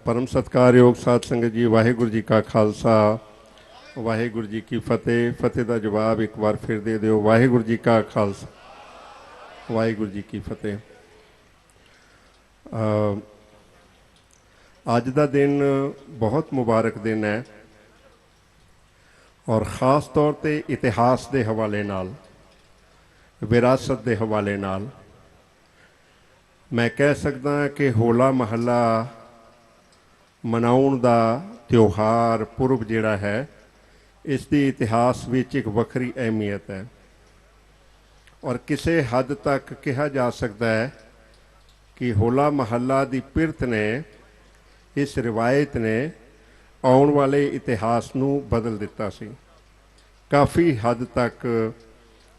परम सत्कारयोग साध संगत जी, वाहिगुरु जी का खालसा वाहिगुरु जी की फतेह। फतेह का जवाब एक बार फिर दे दो, वाहिगुरु जी का खालसा वाहिगुरु जी की फतेह। अज का दिन बहुत मुबारक दिन है और ख़ास तौर पर इतिहास के हवाले नाल, विरासत के हवाले नाल मैं कह सकदा कि होला महला मनाउण दा त्यौहार पुरब जिहड़ा है, इसकी इतिहास विच एक वखरी अहमियत है और किसी हद तक कहा जा सकता है कि होला महला दी पिरत ने, इस रिवायत ने आउण वाले इतिहास नूं बदल दिता सी। काफ़ी हद तक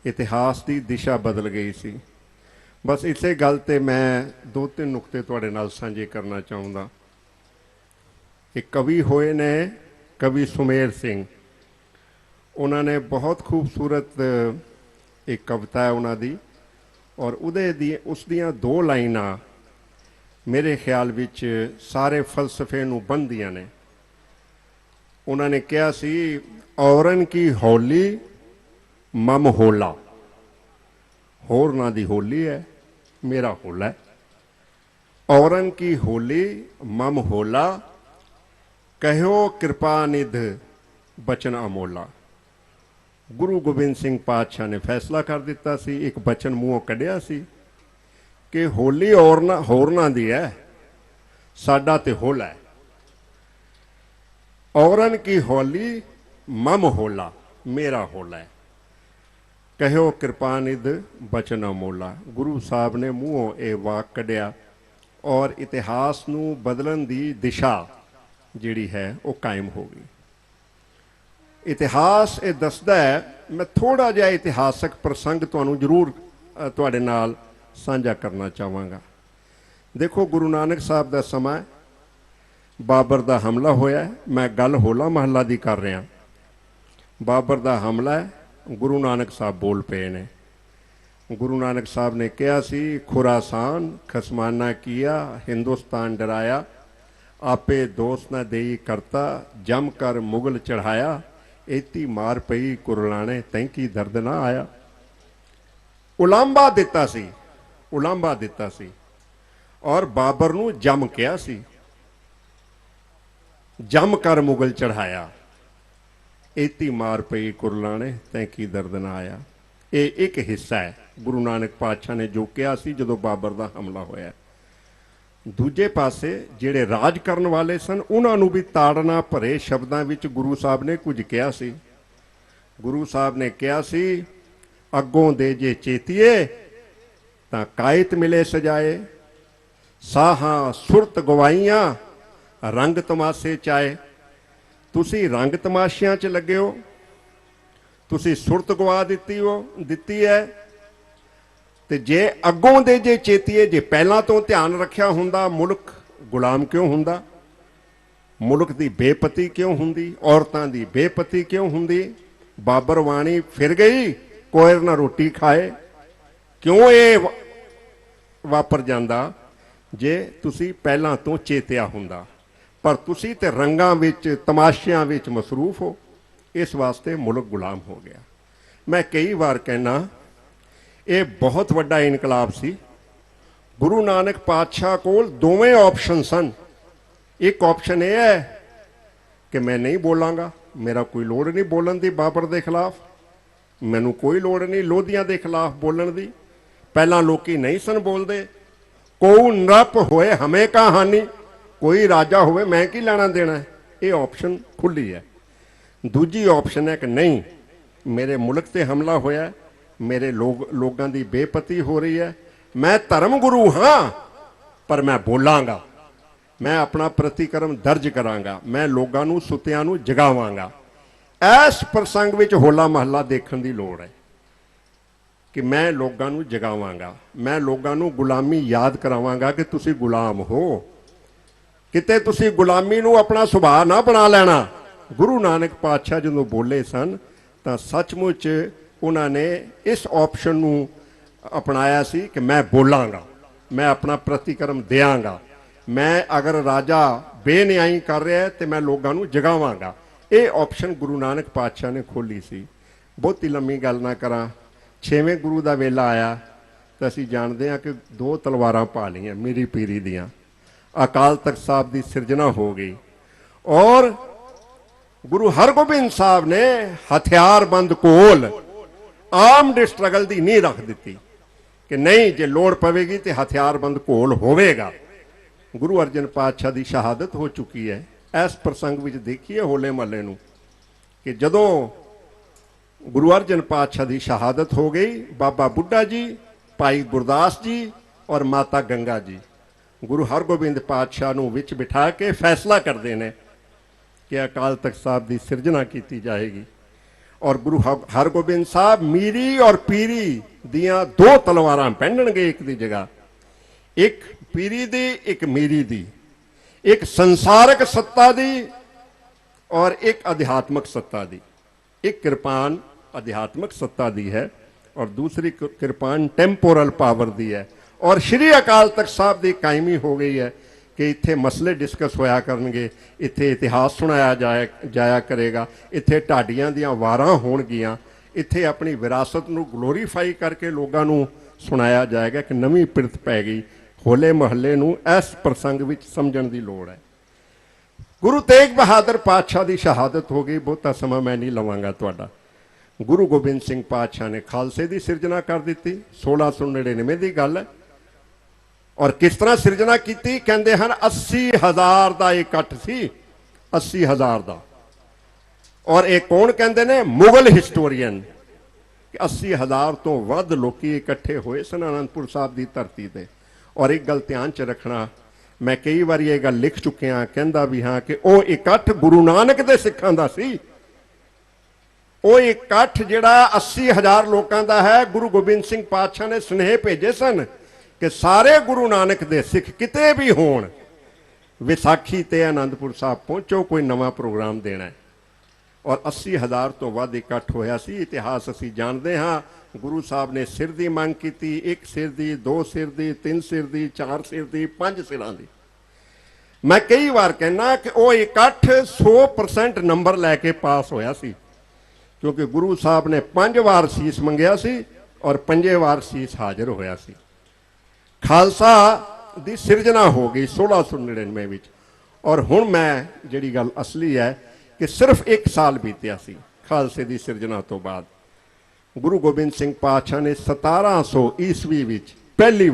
इतिहास की दिशा बदल गई सी। बस इसे गल ते मैं दो तीन नुकते तुहाडे नाल साझे करना चाहूँगा। एक कवि होए ने कवि सुमेर सिंह, उन्होंने बहुत खूबसूरत एक कविता है उन्होंने और उसदियाँ दो लाइना मेरे ख्याल विच सारे फलसफे नूं बंदियां ने। उन्होंने कहा सी, औरन की होली मम होला, होरना दी होली है मेरा होला है। औरन की होली मम होला, कहो कृपा निध बचन अमोला। गुरु गोबिंद सिंह पातशाह ने फैसला कर दिता सी, एक बचन मूँहों कढ़िया सी कि होली होरना दी है, साडा ते होला है। औरन की होली मम होला, मेरा होला है, कहो कृपा निध बचन अमोला। गुरु साहब ने मूँहों ये वाक कढ़िया और इतिहास नूं बदलन दी दिशा जिहड़ी है वो कायम हो गई। इतिहास ये दसदा है, मैं थोड़ा जिहा इतिहासक प्रसंग तुहानूं जरूर तुहाडे नाल साझा करना चाहांगा। देखो, गुरु नानक साहब का समा है, बाबर का हमला होया है। मैं गल होला महला की कर रहा। बाबर का हमला है, गुरु नानक साहब बोल पे ने। गुरु नानक साहब ने कहा सी, खुरासान खसमाना किया, हिंदुस्तान डराया, आपे दोस्त न देई करता, जम कर मुगल चढ़ाया, एती मार पई कुरलाने तैंकी दर्द ना आया। उलांबा दिता सी, उलांबा दिता सी और बाबर नूं जम कहा सी, जम कर मुगल चढ़ाया, एती मार पई कुरलाने तैंकी दर्द ना आया। ये एक हिस्सा है गुरु नानक पातशाह ने जो कहा सी जदों बाबर का हमला होया। दूजे पासे जिहड़े राज करन वाले सन, उन्होंने भी ताड़ना भरे शब्दों विच गुरु साहब ने कुछ कहा सी। गुरु साहब ने कहा सी, अगों दे जे चेतिए तां कायत मिले सजाए, साहां सुरत गवाइयां रंग तमाशे चाए। तुसी रंग तमाशियां च लगे हो, तुसी सुरत गवा दिती है, ते जे अगों दे जे चेतीए, जे पहला तो ध्यान रखिया हुंदा, मुल्क गुलाम क्यों हुंदा, मुल्क दी बेपती क्यों हुंदी, औरतां दी बेपती क्यों हुंदी। बाबर वाणी फिर गई, कोयर ना रोटी खाए, क्यों ये वापर जांदा जे तुसी पहला तो चेतिया हुंदा, पर तुसी ते रंगां विच तमाशियां विच मसरूफ हो, इस वास्ते मुल्क गुलाम हो गया। मैं कई बार कहना, ये बहुत वड्डा इनकलाब सी। गुरु नानक पातशाह कोल दोवें ऑप्शन सन। एक ऑप्शन यह है कि मैं नहीं बोलांगा, मेरा कोई लोड़ नहीं बोलन दी बाबर के खिलाफ, मैनू कोई लोड़ नहीं लोधियां के खिलाफ बोलन दी। पहला लोकी नहीं सन बोलते, को नृप होए हमें का हानि, कोई राजा होए मैं की लेना देना है, ये ऑप्शन खुली है। दूजी ऑप्शन है कि नहीं, मेरे मुल्क से हमला होया है, मेरे लोगों की बेपती हो रही है, मैं धर्म गुरु हाँ पर मैं बोलांगा, मैं अपना प्रतिक्रम दर्ज करांगा, मैं लोगों नूं सुत्तियां नूं जगावांगा। इस प्रसंग विच होला महला देखने की लोड़ है कि मैं लोगों नूं जगावांगा, मैं लोगों नूं गुलामी याद करावांगा कि तुसी गुलाम हो, किते तुसी गुलामी नूं अपना सुभाव ना बना लेना। गुरु नानक पातशाह जो बोले सन तां सचमुच उन्होंने इस ऑप्शन नूं अपनाया सी कि मैं बोलांगा, मैं अपना प्रतिक्रम देंगा, मैं अगर राजा बेन्यायी कर रहा है तो मैं लोगों को जगावांगा। ये ऑप्शन गुरु नानक पातशाह ने खोली सी। बहुती लंबी गल ना करा, 6वें गुरु का वेला आया तो असी जानते हैं कि 2 तलवारां पा लियां मीरी पीरी दियां। अकाल तख्त साहब की सिरजना हो गई और गुरु हरगोबिंद साहब ने हथियारबंद कोल आर्म्ड स्ट्रगल की नींह रख दी कि नहीं जे लोड़ पवेगी तो हथियारबंद घोल होवेगा। गुरु अर्जन पातशाह की शहादत हो चुकी है। इस प्रसंग में देखिए होले महल्ले नूं कि जदों गुरु अर्जन पातशाह की शहादत हो गई, बाबा बुढ़ा जी, भाई गुरदास जी और माता गंगा जी गुरु हरगोबिंद पातशाह नूं विच बिठा के फैसला करते हैं कि अकाल तख्त साहब की सिरजना की जाएगी। और गुरु हरगोबिंद साहब मीरी और पीरी दियां 2 तलवारां पहनणगे एक दी जगह, एक पीरी दी एक मीरी दी, एक संसारक सत्ता दी और एक अध्यात्मक सत्ता दी। एक कृपान अध्यात्मक सत्ता दी है और दूसरी कृपान टेंपोरल पावर दी है। और श्री अकाल तख्त साहब की कायमी हो गई है कि इत्थे मसले डिस्कस होया करनगे, इत्थे इतिहास सुनाया जाया करेगा, इत्थे ढाडियां दियां वारां होणगियां, इत्थे अपनी विरासत नूं ग्लोरीफाई करके लोगों नूं सुनाया जाएगा कि नवीं पिरत पै गई। होले महल्ले नूं इस प्रसंग विच समझण दी लोड़ है। गुरु तेग बहादुर पातशाह की शहादत हो गई। बहुता समा मैं नहीं लवांगा तुहाडा। गुरु गोबिंद सिंह पातशाह ने खालसे की सिरजना कर दी। 1699 की गल है। और किस तरह सिरजना की कहते हैं 80,000 का इकट्ठ सी, 80,000 का। और एक कौन कहते हैं मुगल हिस्टोरीयन कि 80,000 तो वध लोग इकट्ठे हुए सन आनंदपुर साहब की धरती पर। और एक गल ध्यान च रखना, मैं कई बार ये गल लिख चुकिया, कहता भी हाँ कि वह इकट्ठ गुरु नानक के सिखां दा सी। वो इकट्ठ जिहड़ा 80,000 लोगों का है, गुरु गोबिंद सिंह पातशाह ने सुनेहे भेजे सन कि सारे गुरु नानक दे सिख किते भी होण विसाखी ते आनंदपुर साहब पहुंचो, कोई नवा प्रोग्राम देना है। और 80,000 तो वध इकट्ठ होया सी। इतिहास असी जानते हाँ। गुरु साहब ने सिर की मंग की, 1 सिर की, 2 सिर की, 3 सिर की, 4 सिर की, 5 सिरां की। मैं कई बार कहना कि वह इकट्ठ 100% नंबर लैके पास होया सी, क्योंकि गुरु साहब ने 5 बार सीस मंगया सी और 5 बार सीस हाजिर होया सी। खालसा की सिरजना हो गई 1699 विच। और हुण मैं जिहड़ी गल असली है कि सिर्फ 1 साल बीतिया सी खालसे की सिरजना तो बाद। गुरु गोबिंद सिंह पातशाह ने 1700 ईस्वी विच पहली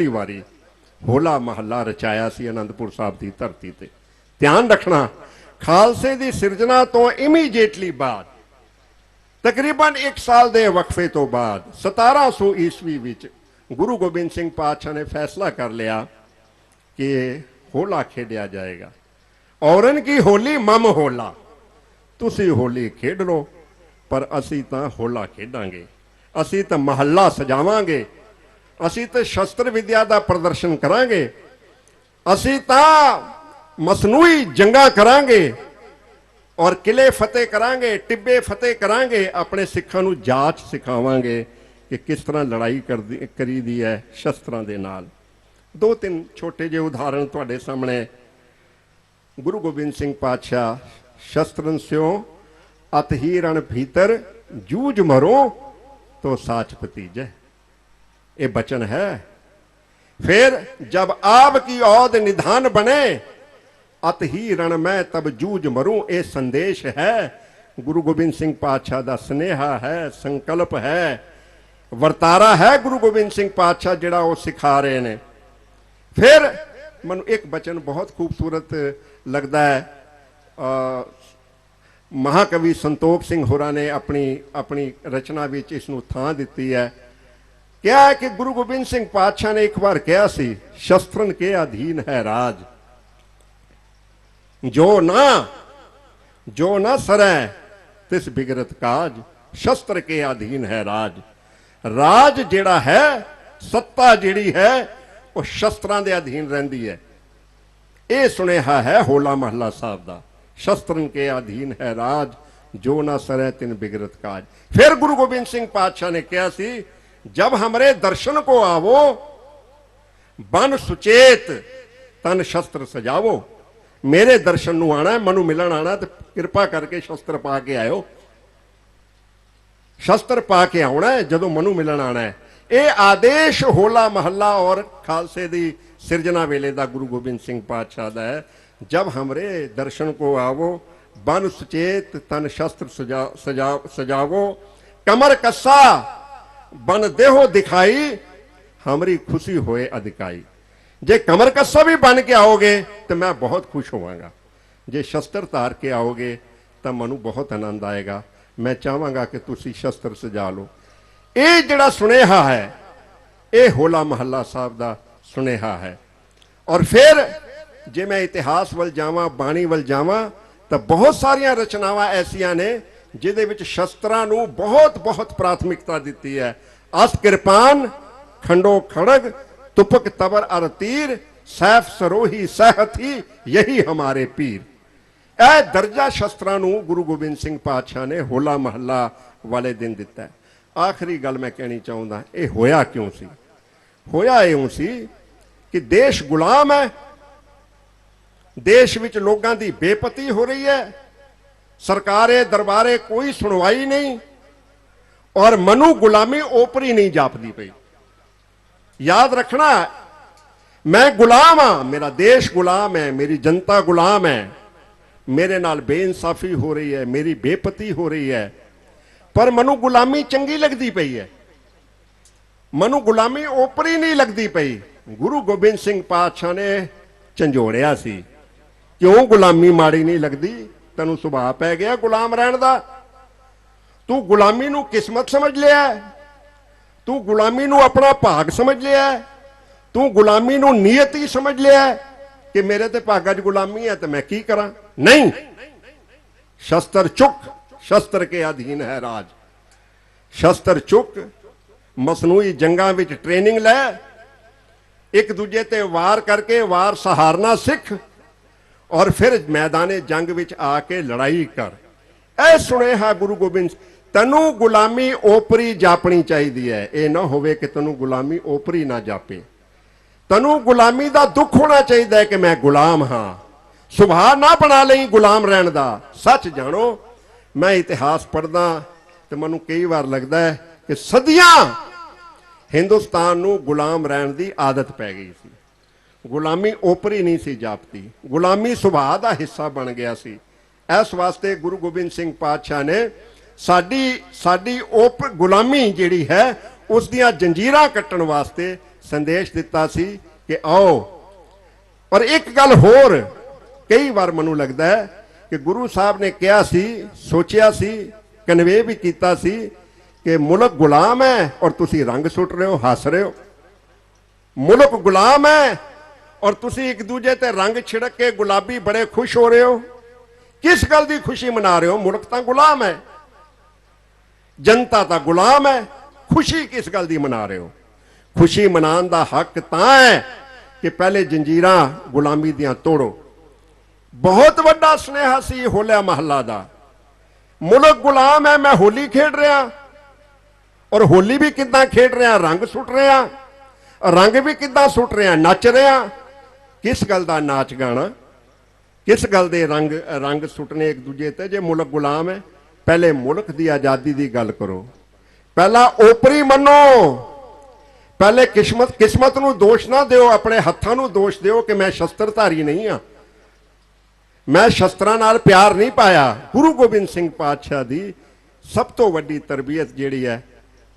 वारी होला महला रचाया सी आनंदपुर साहब की धरती ते। ध्यान रखना, खालसे की सिरजना तो इमीडिएटली बाद तकरीबन 1 साल के वक्फे तो बाद 1700 ईस्वी विच गुरु गोबिंद सिंह पातशाह ने फैसला कर लिया कि होला खेडिया जाएगा। औरन की होली मम होला, तुसी होली खेड लो पर असी तां होला खेडांगे, असी तां महल्ला सजावांगे, असी तां शस्त्र विद्या का प्रदर्शन करांगे, असी तां मसनूई जंगा करांगे और किले फतेह करांगे, टिब्बे फतेह करांगे, अपने सिखां नूं जाच सिखावांगे कि किस तरह लड़ाई करी दी है शस्त्रां दे नाल। 2-3 छोटे जे उदाहरण तुहाडे सामने। गुरु गोबिंद सिंह पातशाह शस्त्रन स्यों अत ही रण भीतर जूझ मरो तो साच भतीजै, ये बचन है। फिर जब आप की औद निधान बने अत ही रण में तब जूझ मरूं, ये संदेश है गुरु गोबिंद सिंह पातशाह का स्नेहा है, संकल्प है, वर्तारा है गुरु गोबिंद सिंह पातशाह जिहड़ा वो सिखा रहे ने। फिर मैनूं एक बचन बहुत खूबसूरत लगता है। महाकवि संतोख सिंह होरा ने अपनी रचना विच इसनूं थां दित्ती है। क्या है कि गुरु गोबिंद सिंह पातशाह ने एक बार कहा सी, शस्त्रन के अधीन है राज, जो ना सरै तिस बिगड़त काज, शस्त्र के अधीन है राज। राज जिहड़ा है, सत्ता जिहड़ी है वो शस्त्रां दे अधीन रहिंदी है। ये सुनेहा है होला महला साहब का, शस्त्रन के अधीन है राज, जो ना सरै तिन बिगड़त काज। फिर गुरु गोबिंद सिंह पातशाह ने कहा सी, जब हमरे दर्शन को आवो बन सुचेत तन शस्त्र सजावो। मेरे दर्शन नूं आना, मनु मिलन आना, तो कृपा करके शस्त्र पा के आयो। शस्त्र पा के आना है जदों मनु मिलन आना है। ये आदेश होला महला और खालसे दी सिरजना वेले दा गुरु गोबिंद सिंह पातशाह दा है। जब हमरे दर्शन को आवो, बन सुचेत तन शस्त्र सजावो। कमर कस्सा बन देहो दिखाई, हमारी खुशी होए अधिकाई। जे कमर कस्सा भी बन के आओगे तो मैं बहुत खुश होवांगा। जे शस्त्र धार के आओगे तो मनु बहुत आनंद आएगा। मैं चाहांगा कि तुसी शस्त्र सजा लो। ये जड़ा सुनेहा है, ये होला महला साहब का सुनेहा है। और फिर जे मैं इतिहास वल जावां, बाणी वल जावां, तो बहुत सारिया रचनावां ऐसिया ने जिहदे विच शस्त्रां नूं बहुत बहुत प्राथमिकता दी है। अस किरपान खंडो खड़ग तुपक तबर अर तीर, सैफ सरोही सहथी यही हमारे पीर। यह दर्जा शस्त्रां नूं गुरु गोबिंद सिंह पातशाह ने होला महला वाले दिन दिता है। आखिरी गल मैं कहनी चाहूँगा, ये होया क्यों सी? होया इउं सी कि देश गुलाम है, देश विच लोगों की बेपती हो रही है, सरकारे दरबारे कोई सुनवाई नहीं, और मनु गुलामी ओपरी नहीं जापदी पई। याद रखना, मैं गुलाम हाँ, मेरा देश गुलाम है, मेरी जनता गुलाम है, मेरे नाल बेइंसाफी हो रही है, मेरी बेपती हो रही है, पर मनु गुलामी चंगी लगती पई है, मनु गुलामी ओपरी नहीं लगती पई। गुरु गोबिंद सिंह पातशाह ने झंझोड़िया सी, क्यों गुलामी माड़ी नहीं लगती? तैनूं सुभाव पै गया गुलाम रहण दा, तू गुलामी नूं किस्मत समझ लिया, तू गुलामी नूं अपना भाग समझ लिया, तू गुलामी नूं नीयत ही समझ लिया कि मेरे ते भागा च गुलामी है तो मैं की करा। नहीं, शस्त्र चुक, शस्त्र के अधीन है राज। शस्त्र चुक, मसनूई जंगां विच ट्रेनिंग लै, एक दूजे ते वार करके वार सहारना सिख, और फिर मैदाने जंग विच आके लड़ाई कर। ऐ सुनेहा गुरु गोबिंद, तैनू गुलामी ओपरी जापनी चाहिए है। ये ना होवे कि तैनू गुलामी ओपरी ना जापे। तैनू गुलामी का दुख होना चाहिए है कि मैं गुलाम हाँ। सुभाव ना बना लई गुलाम रहन दा। सच जानो, मैं इतिहास पढ़दा तो मैनू कई बार लगता है कि सदियां हिंदुस्तान नू गुलाम रहन की आदत पै गई सी। गुलामी ओपरी नहीं सी जापती, गुलामी सुभाव का हिस्सा बन गया सी। इस वास्ते गुरु गोबिंद सिंह पातशाह ने साडी ओप गुलामी जिहड़ी है उस दियां जंजीरां कट्टण वास्ते संदेश दिता सी कि आओ। और एक गल होर, कई बार मैनूं लगता है कि गुरु साहब ने कहा सी, सोचिया सी, कन्वे भी किया सी कि मुल्क गुलाम है और तुसी रंग सुट रहे हो, हस रहे हो। मुल्क गुलाम है और तुसी एक दूजे ते रंग छिड़क के गुलाबी बड़े खुश हो रहे हो। किस गल की खुशी मना रहे हो? मुल्क तां गुलाम है, जनता तां गुलाम है, खुशी किस गल की मना रहे हो? खुशी मनाने का हक तां है कि पहले जंजीरां गुलामी दियां तोड़ो। बहुत वड्डा सुनेहा सी होला महला दा। मुल्क गुलाम है, मैं होली खेड रहा, और होली भी किदां खेड रहा? रंग सुट रहा, रंग भी किदां सुट रहा? नच रहा। किस गल का नाच गाना? किस गल दे रंग सुटने एक दूजे ते? जे मुल्क गुलाम है, पहले मुल्क की आज़ादी की गल करो, पहला ओपरी मनो, पहले किस्मत नूं दोष ना दिओ, अपने हत्थां नूं दोष दिओ कि मैं शस्त्रधारी नहीं हाँ, मैं शस्त्रां नाल प्यार नहीं पाया। गुरु गोबिंद सिंह पातशाह की सब तो वड्डी तरबीयत जिहड़ी है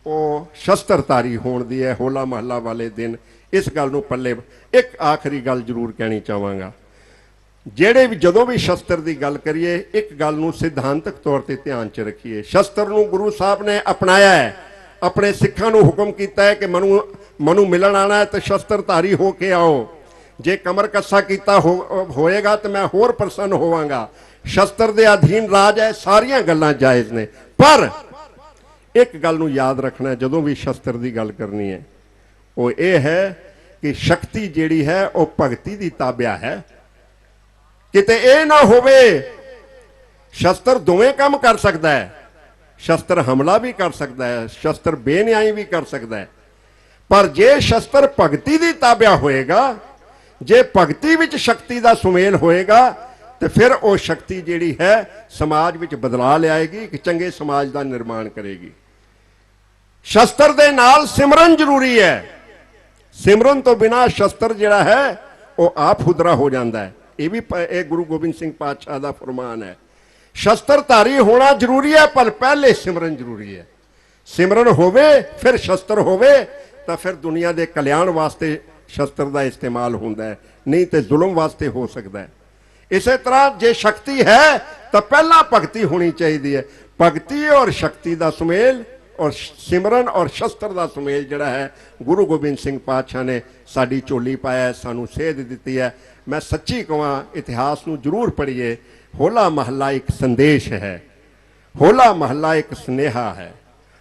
वो शस्त्रधारी होने दी है। होला महला वाले दिन इस गल नूं पल्ले। एक आखिरी गल जरूर कहनी चाहांगा, जेड़े भी जदों भी शस्त्र की गल करिए एक गल नूं सिद्धांतक तौर पर ध्यान च रखिए। शस्त्र नूं गुरु साहब ने अपनाया है, अपने सिखां नूं हुक्म किया है कि मनु मिलन आना है तो शस्त्रधारी हो के आओ। जे कमर कस्सा किया होएगा तो मैं होर प्रसन्न होवांगा। शस्त्र के अधीन राज है, सारियां गल्लां जायज़ ने, पर एक गल नूं याद रखना है जदों भी शस्त्र की गल करनी है, वो ये है कि शक्ति जिहड़ी है वो भगती की ताबिया है। किते ये ना होवे, शस्त्र दोवें काम कर सकता है, शस्त्र हमला भी कर सकता है, शस्त्र बेन्यायी भी कर सकता है, पर जे शस्त्र भगती की ताबिया होएगा, जे भगती विच शक्ति का सुमेल होएगा तो फिर वो शक्ति जिहड़ी है समाज विच बदलाव लियाएगी, एक चंगे समाज का निर्माण करेगी। शस्त्र दे नाल सिमरन जरूरी है, सिमरन तो बिना शस्त्र जिहड़ा है वो आप खुदरा हो जाता है। ये भी गुरु गोबिंद सिंह पातशाह का फरमान है। शस्त्रधारी होना जरूरी है पर पहले सिमरन जरूरी है। सिमरन होवे फिर शस्त्र होवे तो फिर दुनिया के कल्याण वास्ते शस्त्र का इस्तेमाल होता है, नहीं तो जुल्म वास्ते हो सकता है। इस तरह जे शक्ति है तो पहला भगती होनी चाहिए है। भगती और शक्ति का सुमेल और सिमरन और शस्त्र का सुमेल जिहड़ा है गुरु गोबिंद सिंह पातशाह ने साडी झोली पाया, सानू सेध दी है। मैं सच्ची कहां इतिहास नूं जरूर पढ़िए। होला महला एक संदेश है, होला महला एक स्नेहा है,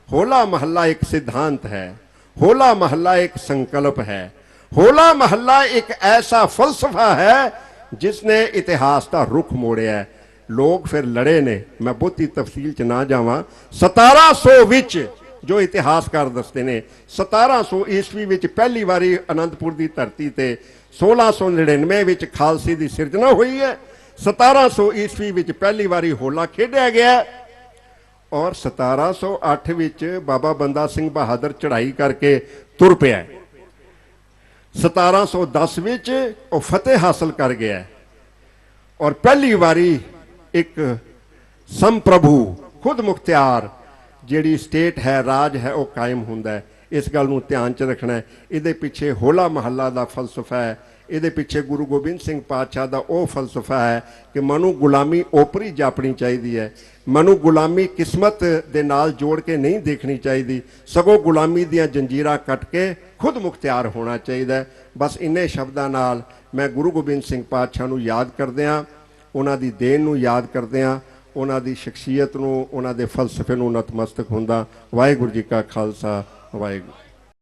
होला महला एक सिद्धांत है, होला महला एक संकल्प है, होला महला एक ऐसा फलसफा है जिसने इतिहास का रुख मोड़िया है। लोग फिर लड़े ने, मैं बहुती तफसील च ना जावां। 1700 विच जो इतिहासकार दसते ने 1700 ईस्वी विच पहली बारी आनंदपुर की धरती ते 1699 विच खालसे की सिरजना हुई है। 1700 ईस्वी विच पहली बारी होला खेडिया गया और 1708 विच बाबा बंदा सिंह बहादुर चढ़ाई करके तुर पिया। 1710 विच वो फतेह हासिल कर गया और पहली बारी एक संप्रभु खुद मुख्तियार जिहड़ी स्टेट है, राज है, वो कायम हुंदा है। इस गल नूं ध्यान च रखना है। इहदे पिछे होला महला का फलसफा है, इहदे पिछे गुरु गोबिंद सिंह पातशाह का वो फलसफा है कि मनु गुलामी ओपरी जापनी चाहिए है। मनु गुलामी किस्मत दे नाल जोड़ के नहीं देखनी चाहिए, सगों गुलामी दियां जंजीरां कट के खुद मुख्तियार होना चाहिए। बस इन्ने शब्दां नाल मैं गुरु गोबिंद सिंह पातशाह नूं याद करदिआं, उन्हां दी देन नूं याद करदिआं, उन्हां दी शख्सियत नूं, उन्हां दे फलसफे नूं नतमस्तक हुंदा। वाहिगुरू जी का खालसा, वाहिगुरू।